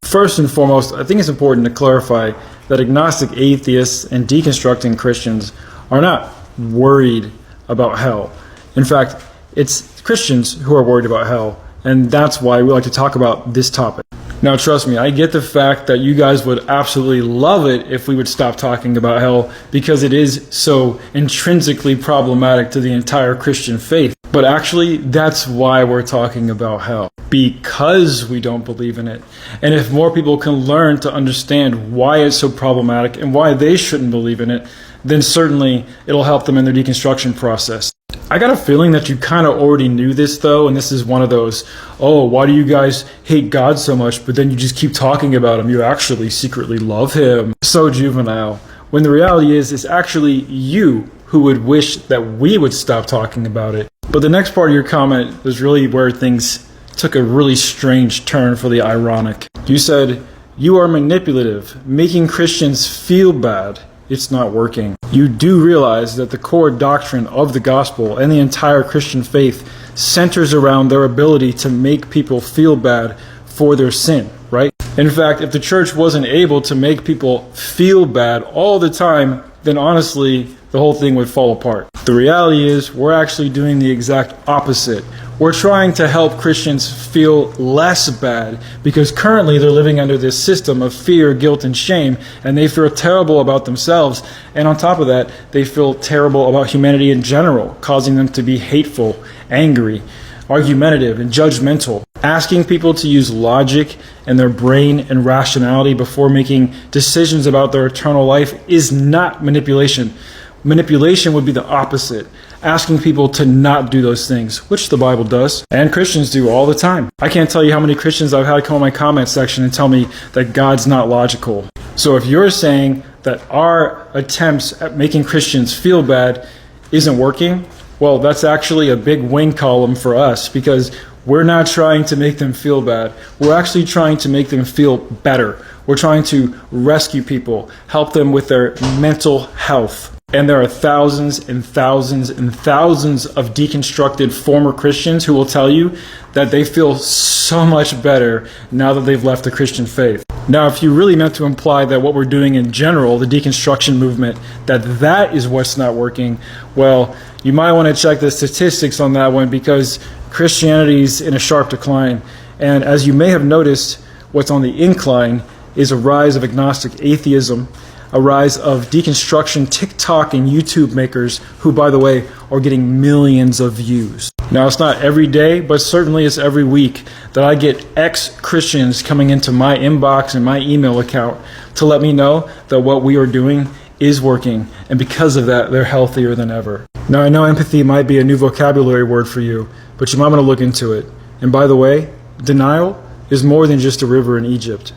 First and foremost, I think it's important to clarify that agnostic atheists and deconstructing Christians are not worried about hell. In fact, it's Christians who are worried about hell, and that's why we like to talk about this topic. Now, trust me, I get the fact that you guys would absolutely love it if we would stop talking about hell because it is so intrinsically problematic to the entire Christian faith. But actually, that's why we're talking about hell. Because we don't believe in it. And if more people can learn to understand why it's so problematic and why they shouldn't believe in it, then certainly it'll help them in their deconstruction process. I got a feeling that you kind of already knew this though, and this is one of those, oh, why do you guys hate God so much, but then you just keep talking about him, you actually secretly love him. So juvenile. When the reality is, it's actually you who would wish that we would stop talking about it. But the next part of your comment was really where things took a really strange turn for the ironic. You said, you are manipulative, making Christians feel bad. It's not working. You do realize that the core doctrine of the gospel and the entire Christian faith centers around their ability to make people feel bad for their sin, right? In fact, if the church wasn't able to make people feel bad all the time, then honestly, the whole thing would fall apart. The reality is, we're actually doing the exact opposite. We're trying to help Christians feel less bad because currently they're living under this system of fear, guilt, and shame, and they feel terrible about themselves. And on top of that, they feel terrible about humanity in general, causing them to be hateful, angry, argumentative, and judgmental. Asking people to use logic and their brain and rationality before making decisions about their eternal life is not manipulation. Manipulation would be the opposite. Asking people to not do those things, which the Bible does, and Christians do all the time. I can't tell you how many Christians I've had come in my comment section and tell me that God's not logical. So if you're saying that our attempts at making Christians feel bad isn't working, well, that's actually a big win column for us because we're not trying to make them feel bad. We're actually trying to make them feel better. We're trying to rescue people, help them with their mental health. And there are thousands and thousands and thousands of deconstructed former Christians who will tell you that they feel so much better now that they've left the Christian faith. Now, if you really meant to imply that what we're doing in general, the deconstruction movement, that is what's not working, well, you might want to check the statistics on that one because Christianity's in a sharp decline. And as you may have noticed, what's on the incline is a rise of agnostic atheism, a rise of deconstruction TikTok and YouTube makers who, by the way, are getting millions of views. Now, it's not every day, but certainly it's every week that I get ex-Christians coming into my inbox and my email account to let me know that what we are doing is working, and because of that, they're healthier than ever. Now, I know empathy might be a new vocabulary word for you, but you might want to look into it. And by the way, denial is more than just a river in Egypt.